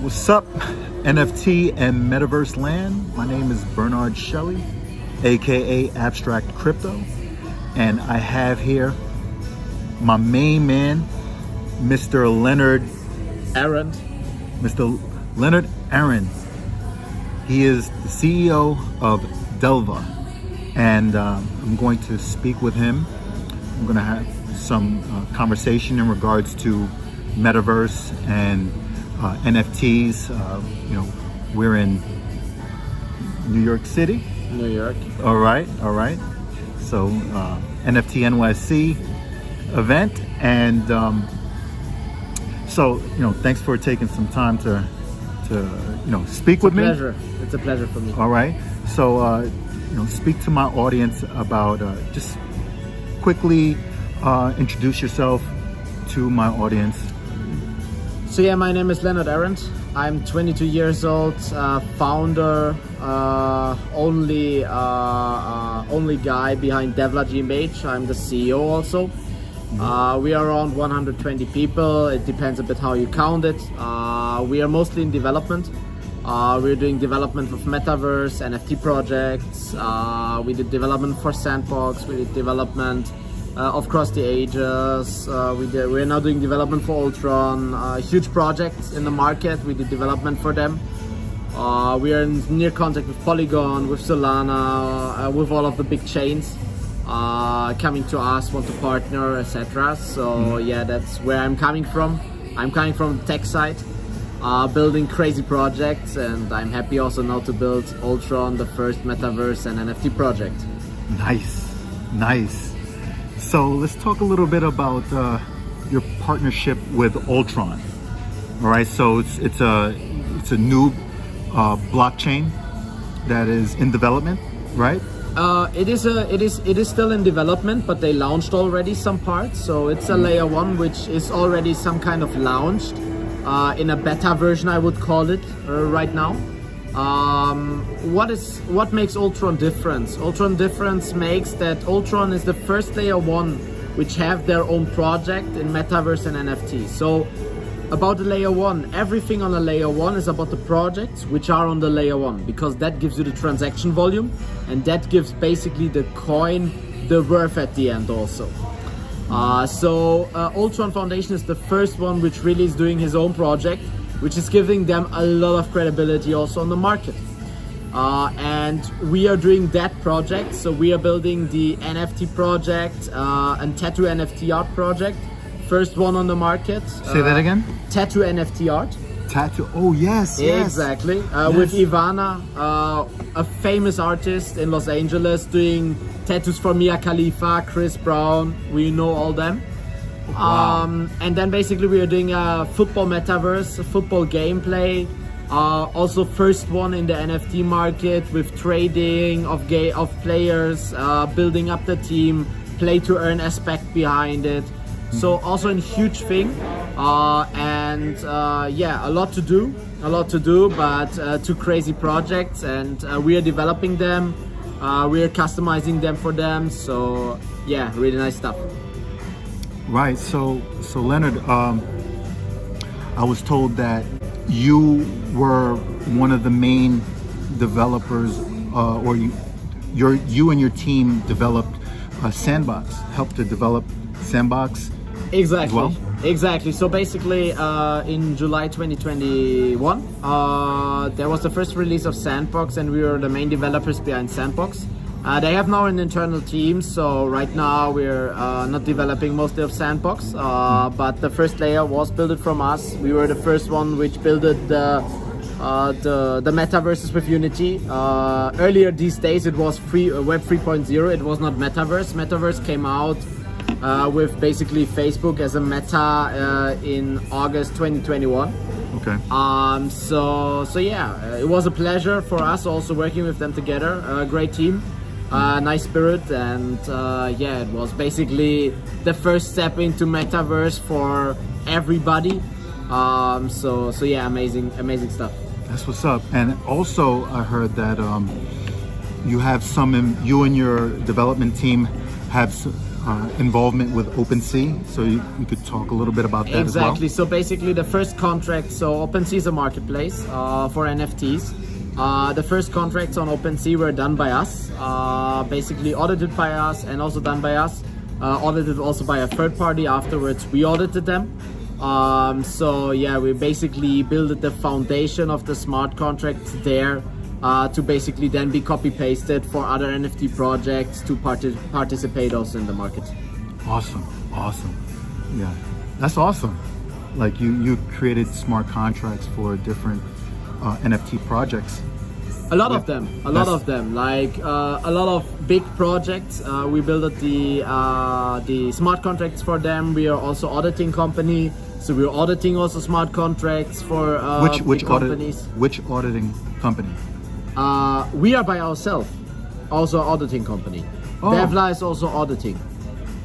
What's up, NFT and Metaverse land? My name is Bernard Shelley, aka Abstract Crypto, and I have here my main man, Mr. Lennard Arand. Mr. Lennard Arand. He is the CEO of Devla, and I'm going to speak with him. I'm going to have some conversation in regards to Metaverse and NFTs. We're in New York City. New York. All right. So NFT NYC event, and thanks for taking some time to speak with me. It's a pleasure for me. All right. So speak to my audience about just quickly introduce yourself to my audience. So yeah, my name is Lennard Arand. I'm 22 years old, founder, only guy behind Devla GmbH. I'm the CEO also. We are around 120 people. It depends a bit how you count it. We are mostly in development. We're doing development of Metaverse, NFT projects. We did development for Sandbox. We did development of Cross the Ages. We're now doing development for Ultron. Huge projects in the market. We did development for them. We are in near contact with Polygon, with Solana, with all of the big chains coming to us, want to partner, etc. So yeah, that's where I'm coming from. I'm coming from the tech side, building crazy projects, and I'm happy also now to build Ultron, the first Metaverse and NFT project. Nice. So let's talk a little bit about your partnership with Ultron. All right, so it's a new blockchain that is in development, right? It is still in development, but they launched already some parts. So it's a layer one, which is already some kind of launched in a beta version, I would call it right now. What makes Ultron different? Ultron difference makes that Ultron is the first layer one which have their own project in Metaverse and NFT. So about the layer one, everything on the layer one is about the projects which are on the layer one, because that gives you the transaction volume, and that gives basically the coin the worth at the end also. Ultron Foundation is the first one which really is doing his own project, which is giving them a lot of credibility also on the market. And we are doing that project. So we are building the NFT project and tattoo NFT art project. First one on the market. Say that again? Tattoo NFT art. Tattoo, oh yes. Exactly. With Ivana, a famous artist in Los Angeles, doing tattoos for Mia Khalifa, Chris Brown, we know all them. Wow. And then basically we are doing a football metaverse, a football gameplay. Also first one in the NFT market with trading of players, building up the team, play to earn aspect behind it. So also a huge thing, and a lot to do, but two crazy projects, and we are developing them, we are customizing them for them. So yeah, really nice stuff. Right. So Lennard, I was told that you were one of the main developers, or you and your team developed Sandbox, helped to develop Sandbox. Exactly. As well? Exactly. So basically, in July 2021, there was the first release of Sandbox, and we were the main developers behind Sandbox. They have now an internal team, so right now we're not developing mostly of Sandbox, but the first layer was built from us. We were the first one which built the metaverses with Unity. Earlier these days it was Web 3.0, it was not Metaverse. Metaverse came out with basically Facebook as a meta in August 2021. Okay. So yeah, it was a pleasure for us also working with them together. A great team. Nice spirit, and it was basically the first step into Metaverse for everybody. So yeah, amazing stuff. That's what's up. And also, I heard that you have you and your development team have involvement with OpenSea, so you could talk a little bit about that Exactly. as well. So basically, the first contract. So OpenSea is a marketplace for NFTs. The first contracts on OpenSea were done by us, basically audited by us, and also done by us. Audited also by a third party. Afterwards, we audited them. So yeah, we basically built the foundation of the smart contracts there to basically then be copy pasted for other NFT projects to participate also in the market. Awesome. Yeah, that's awesome. Like you created smart contracts for different NFT projects. A lot of them. Like a lot of big projects. We built the smart contracts for them. We are also auditing company, so we're auditing also smart contracts for big companies. Which auditing company? We are by ourselves, also auditing company. Oh. Devla is also auditing.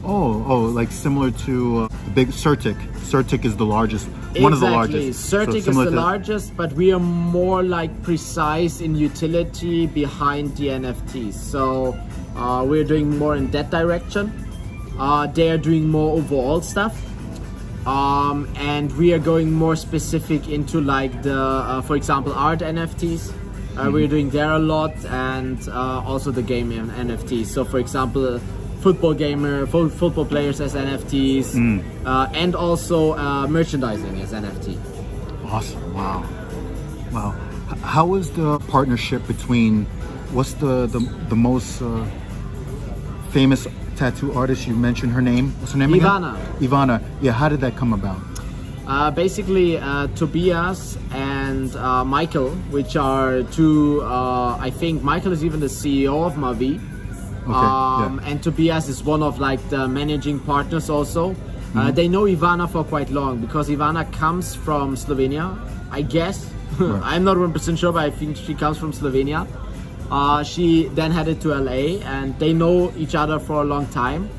Oh, like similar to the big Certic. Certic is the largest, one of the largest. Certic is similar the to- largest, but we are more like precise in utility behind the NFTs. So we're doing more in that direction. They are doing more overall stuff. And we are going more specific into like the, for example, art NFTs. We're doing there a lot, and also the game NFTs. So for example, football players as NFTs, and also merchandising as NFT. Awesome! Wow. How is the partnership between? What's the most famous tattoo artist? You mentioned her name. What's her name Ivana. again? Ivana. Yeah. How did that come about? Basically, Tobias and Michael, which are two. I think Michael is even the CEO of Mavie. And Tobias is one of like the managing partners also. They know Ivana for quite long because Ivana comes from Slovenia, I guess. Right. I'm not 100% sure, but I think she comes from Slovenia. She then headed to LA, and they know each other for a long time.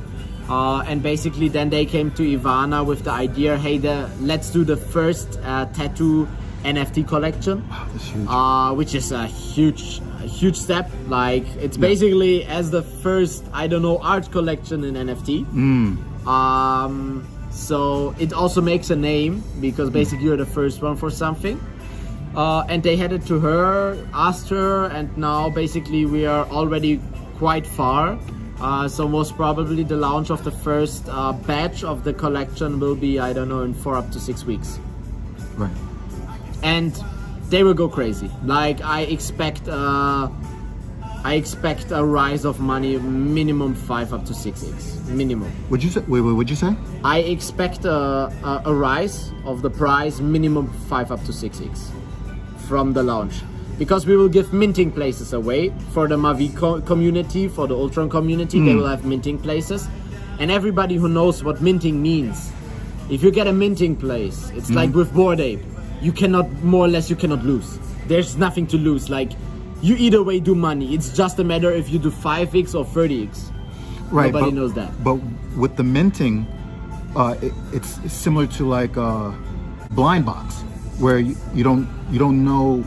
And basically then they came to Ivana with the idea, hey, let's do the first tattoo NFT collection. Wow, that's huge. Which is a huge step. Like it's basically as the first, I don't know, art collection in NFT. So it also makes a name because basically you're the first one for something. And they headed to her, asked her, and now basically we are already quite far. So most probably the launch of the first batch of the collection will be, I don't know, in 4 up to 6 weeks. Right. And they will go crazy. Like I expect a rise of money minimum 5 up to 6x minimum. Would you say? Wait. What'd you say? I expect a rise of the price minimum 5 up to 6x from the launch, because we will give minting places away for the Mavie community, for the Ultron community. They will have minting places, and everybody who knows what minting means, if you get a minting place, it's like with Bored Ape. You cannot, more or less, you cannot lose. There's nothing to lose. Like, you either way do money. It's just a matter if you do 5x or 30x. Right. Nobody knows that. But with the minting, it's similar to like blind box, where you don't know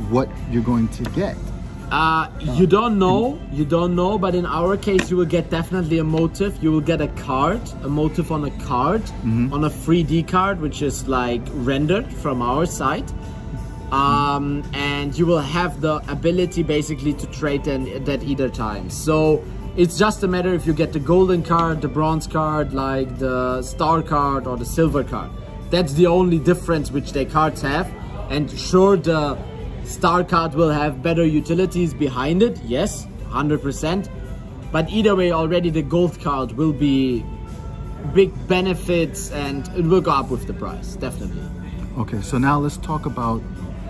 what you're going to get. You don't know, but in our case you will get definitely a motif. You will get a motif on a card, on a 3D card, which is like rendered from our side. And you will have the ability basically to trade that either time. So it's just a matter if you get the golden card, the bronze card, like the star card or the silver card. That's the only difference which the cards have. And sure, the star card will have better utilities behind it, yes, 100%. But either way, already the gold card will be big benefits and it will go up with the price, definitely. Okay, so now let's talk about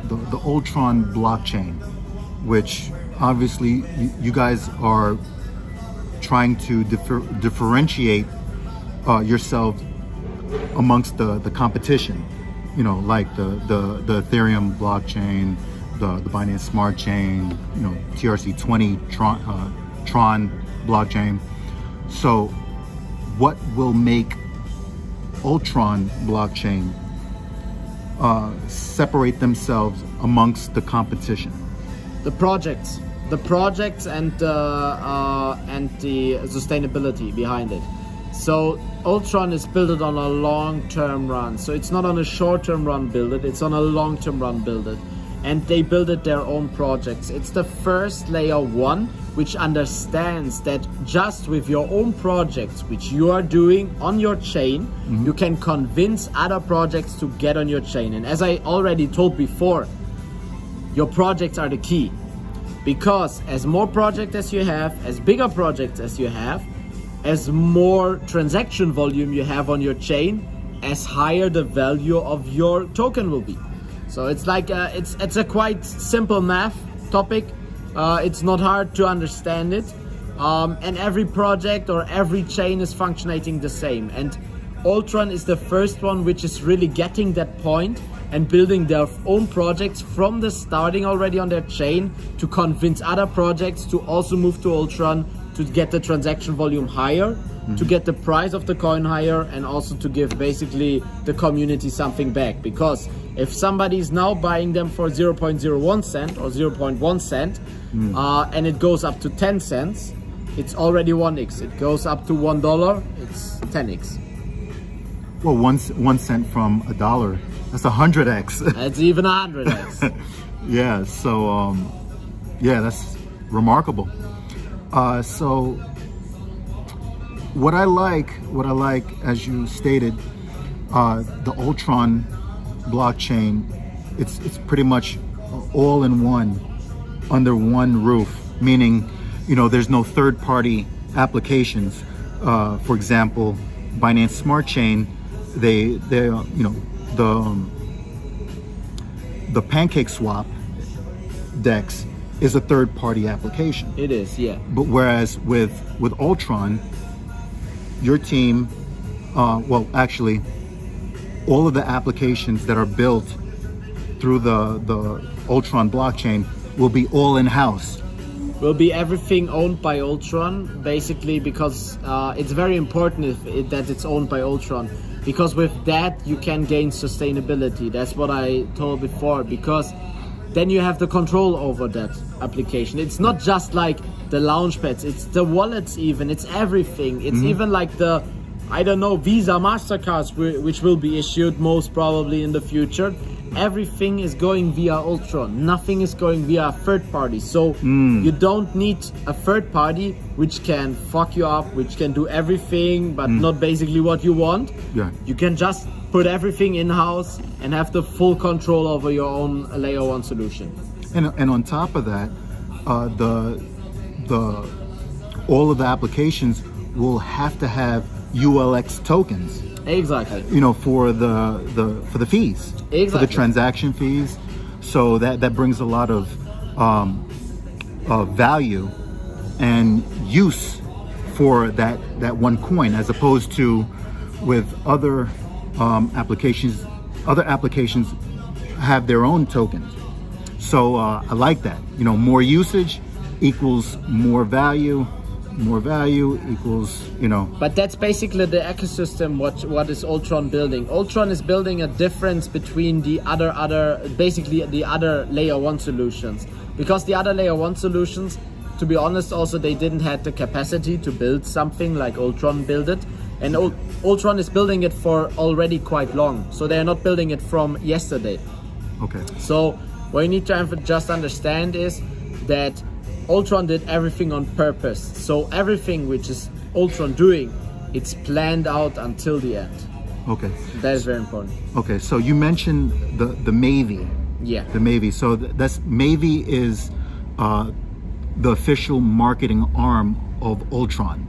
the Ultron blockchain, which obviously you guys are trying to differentiate yourself amongst the competition. You know, like the Ethereum blockchain, the Binance Smart Chain, you know, TRC20 Tron blockchain. So what will make Ultron blockchain separate themselves amongst the competition? The projects. the projects and the sustainability behind it. So Ultron is built on a long-term run. So it's not on a short-term run build it, it's on a long-term run build it. And they build it their own projects. It's the first layer one which understands that just with your own projects which you are doing on your chain, you can convince other projects to get on your chain. And as I already told before, your projects are the key. Because as more projects as you have, as bigger projects as you have, as more transaction volume you have on your chain, as higher the value of your token will be. So it's like it's a quite simple math topic. It's not hard to understand it, and every project or every chain is functioning the same. And Ultron is the first one which is really getting that point and building their own projects from the starting already on their chain to convince other projects to also move to Ultron, to get the transaction volume higher, to get the price of the coin higher, and also to give basically the community something back. Because if somebody is now buying them for 0.01 cent or 0.1 cent and it goes up to 10 cents, it's already 1x. It goes up to $1, it's 10x. Well, 1 cent from $1, that's 100x. That's even 100x. Yeah, so yeah, that's remarkable. So what I like, as you stated, the Ultron blockchain, it's pretty much all in one, under one roof, meaning, there's no third-party applications. For example, Binance Smart Chain, the Pancake Swap DEX is a third-party application. It is, yeah. But whereas with Ultron, your team, well, actually, all of the applications that are built through the Ultron blockchain will be all in-house. Will be everything owned by Ultron, basically, because it's very important that it's owned by Ultron. Because with that, you can gain sustainability. That's what I told before, because then you have the control over that application. It's not just like the launch pads, it's the wallets even, it's everything. It's even like the, I don't know, Visa, MasterCards, which will be issued most probably in the future. Everything is going via Ultron. Nothing is going via a third party. So you don't need a third party which can fuck you up, which can do everything, but not basically what you want. Yeah. You can just put everything in-house and have the full control over your own layer one solution. And on top of that, all of the applications will have to have ULX tokens. Exactly. For the fees. Exactly. For the transaction fees. So that brings a lot of value and use for that one coin, as opposed to with other applications. Other applications have their own tokens. So I like that. More usage equals more value. More value equals, But that's basically the ecosystem. What is Ultron building? Ultron is building a difference between the basically the other layer one solutions. Because the other layer one solutions, to be honest, also they didn't have the capacity to build something like Ultron built it. And Ultron is building it for already quite long. So they are not building it from yesterday. Okay. So what you need to just understand is that Ultron did everything on purpose. So everything which is Ultron doing, it's planned out until the end. Okay. That is very important. Okay, so you mentioned the Mavie. Yeah. The Mavie. So Mavie is the official marketing arm of Ultron.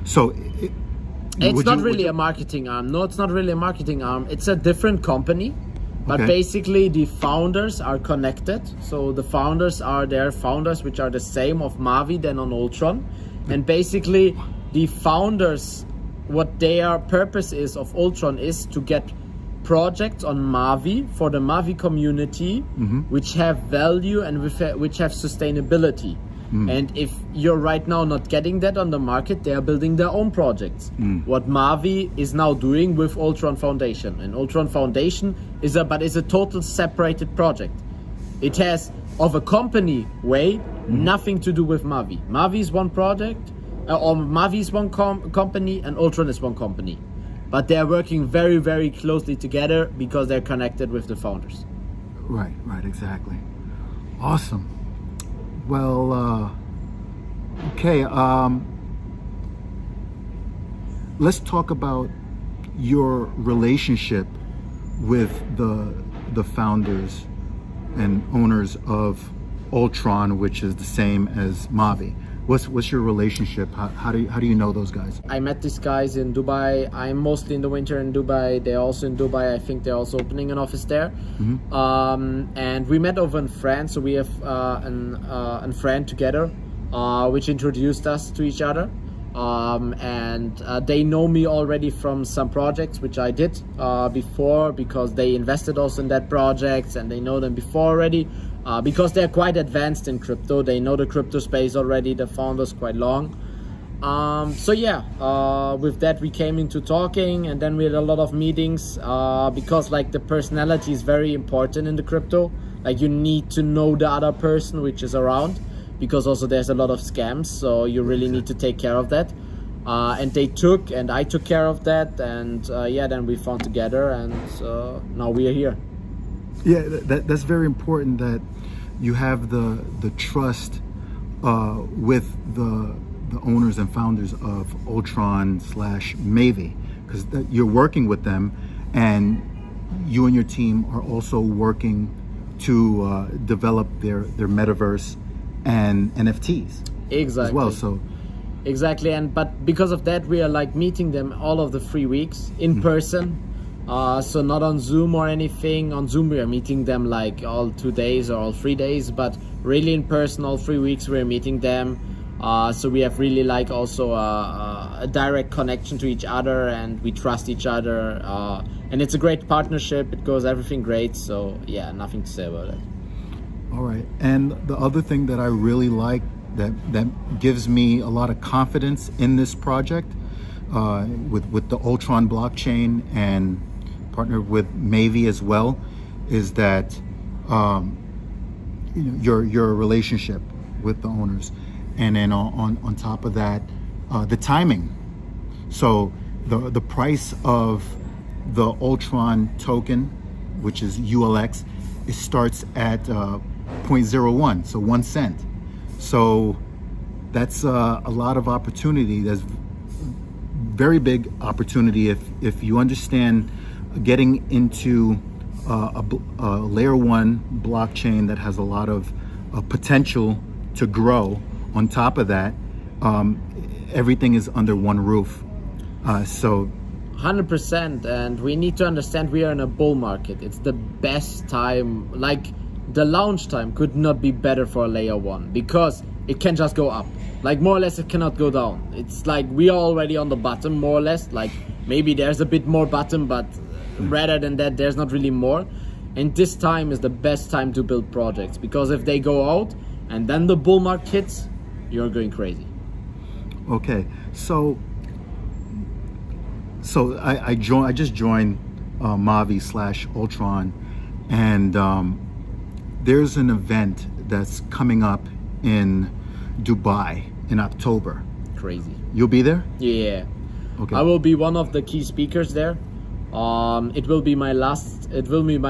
So it's not really a marketing arm. No, it's not really a marketing arm. It's a different company. But basically the founders are connected. So the founders are their founders, which are the same of Mavie than on Ultron. And basically the founders, what their purpose is of Ultron is to get projects on Mavie for the Mavie community, which have value and which have sustainability. And if you're right now not getting that on the market, they are building their own projects. What Mavie is now doing with Ultron Foundation. And Ultron Foundation is a total separated project. It has, of a company way, Nothing to do with Mavie. Mavie is one project, or Mavie is one company, and Ultron is one company. But they are working very, very closely together because they're connected with the founders. Right, exactly. Awesome. Well, okay. Let's talk about your relationship with the founders and owners of Ultron, which is the same as Mavie. What's your relationship? How do you know those guys? I met these guys in Dubai. I'm mostly in the winter in Dubai. They're also in Dubai. I think they're also opening an office there. And we met over in France. So we have a friend together, which introduced us to each other. And they know me already from some projects which I did before, because they invested also in that projects, and they know them before already. Because they're quite advanced in crypto. They know the crypto space already, the founders quite long. So yeah, with that we came into talking, and then we had a lot of meetings, because like the personality is very important in the crypto. Like you need to know the other person which is around, because also there's a lot of scams, so you really need to take care of that. And I took care of that, and yeah, then we found together, and now we are here. Yeah, that's very important, that you have the trust with the owners and founders of Ultron / Mavie, because you're working with them, and you and your team are also working to develop their metaverse and NFTs Exactly. as well. So exactly, but because of that, we are like meeting them all of the 3 weeks in person. So not on Zoom or anything. On Zoom we are meeting them like all 2 days or all 3 days, but really in person all 3 weeks we are meeting them. So we have really like also a direct connection to each other, and we trust each other. And it's a great partnership. It goes everything great. So yeah, nothing to say about it. all right. And the other thing that I really like, that gives me a lot of confidence in this project, with the Ultron blockchain and partnered with Mavie as well, is that your relationship with the owners, and then on top of that, the timing. So the price of the Ultron token, which is ULX, it starts at 0.01, so 1 cent. So that's a lot of opportunity. That's very big opportunity if you understand getting into a layer 1 blockchain that has a lot of potential to grow. On top of that, everything is under one roof. So 100%, and we need to understand we are in a bull market. It's the best time. Like the launch time could not be better for a layer 1, because it can just go up. Like more or less it cannot go down. It's like we are already on the bottom, more or less. Like maybe there's a bit more bottom, but rather than that there's not really more. And this time is the best time to build projects, because if they go out and then the bull market hits, you're going crazy. okay, so I just joined Mavie / Ultron, and there's an event that's coming up in Dubai in October. Crazy. You'll be there? Yeah. Okay. I will be one of the key speakers there. It will be my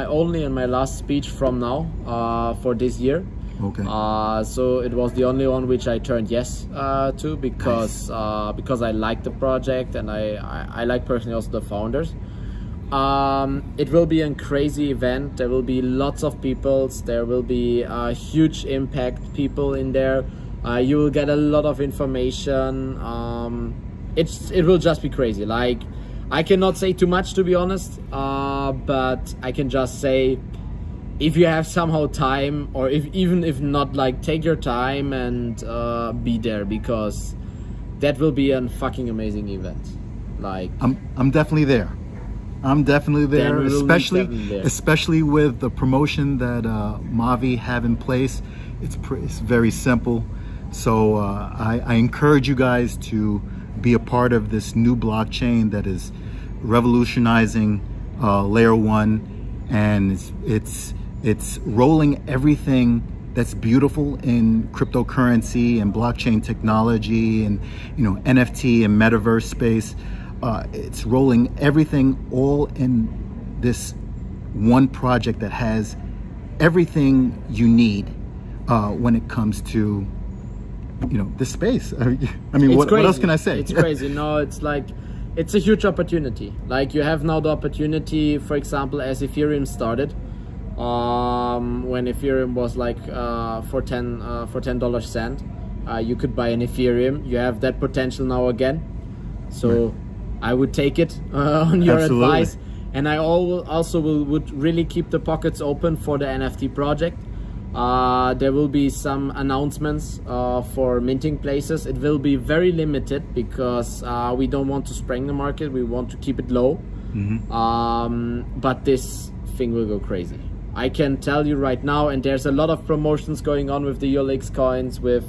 only and my last speech from now for this year. Okay. So it was the only one which I turned yes to, because Nice. Because I like the project, and I like personally also the founders. It will be a crazy event. There will be lots of people. There will be huge impact people in there. You will get a lot of information. It will just be crazy. Like, I cannot say too much, to be honest, but I can just say, if you have somehow time, or even if not, like, take your time and be there, because that will be a fucking amazing event. Like, I'm definitely there. I'm definitely there, Then we will meet definitely there. especially with the promotion that Mavie have in place. It's very simple. So I encourage you guys to be a part of this new blockchain that is revolutionizing layer 1, and it's rolling everything that's beautiful in cryptocurrency and blockchain technology and NFT and metaverse space. It's rolling everything all in this one project that has everything you need when it comes to this space. I mean, what else can I say? It's crazy. No, it's like, it's a huge opportunity. Like, you have now the opportunity, for example, as Ethereum started, when Ethereum was like for $10 cent, you could buy an Ethereum. You have that potential now again, so I would take it on your Absolutely. advice. And I would really keep the pockets open for the NFT project. There will be some announcements for minting places. It will be very limited because we don't want to spring the market. We want to keep it low. But this thing will go crazy. I can tell you right now, and there's a lot of promotions going on with the ULX coins, with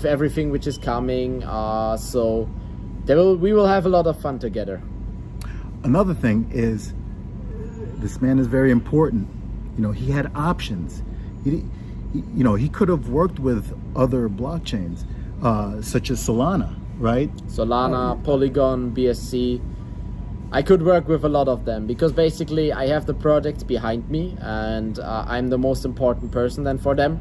everything which is coming. So we will have a lot of fun together. Another thing is, this man is very important. He had options. He could have worked with other blockchains, such as Solana, right? Solana, Polygon, BSC. I could work with a lot of them because basically I have the projects behind me, and I'm the most important person then for them.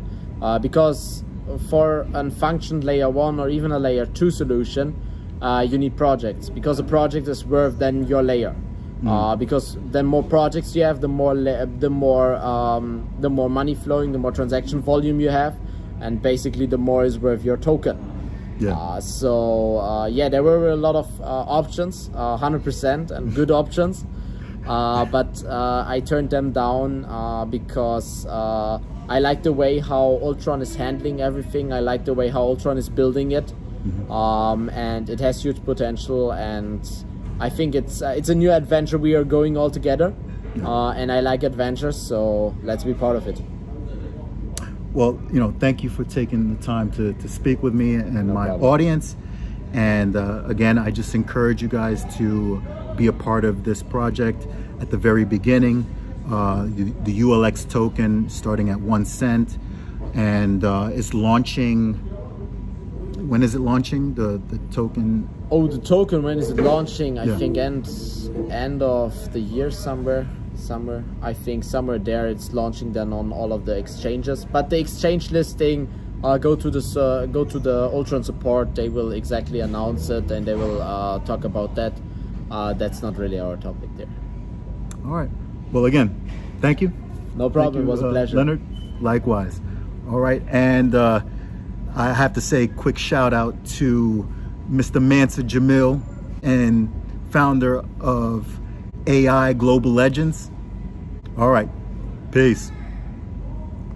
Because for a function layer 1 or even a layer 2 solution, you need projects, because a project is worth then your layer. Because the more projects you have, the more money flowing, the more transaction volume you have, and basically the more is worth your token. Yeah. There were a lot of options, 100%, and good options, but I turned them down because I like the way how Ultron is handling everything. I like the way how Ultron is building it, and it has huge potential, and I think it's a new adventure we are going all together, and I like adventures, so let's be part of it. Well, thank you for taking the time to speak with me and my problem. audience. And again, I just encourage you guys to be a part of this project at the very beginning. The ULX token starting at 1 cent, and it's launching. When is it launching? The token? Oh, the token, when is it launching? I Yeah. think end of the year somewhere. I think somewhere there it's launching then on all of the exchanges. But the exchange listing, go to the Ultron support. They will exactly announce it, and they will talk about that. That's not really our topic there. All right. Well, again, thank you. No problem. Thank you, It was a pleasure. Lennard. Likewise. All right. And I have to say, quick shout out to Mr. Mansa Jamil, and founder of AI Global Legends. All right. Peace.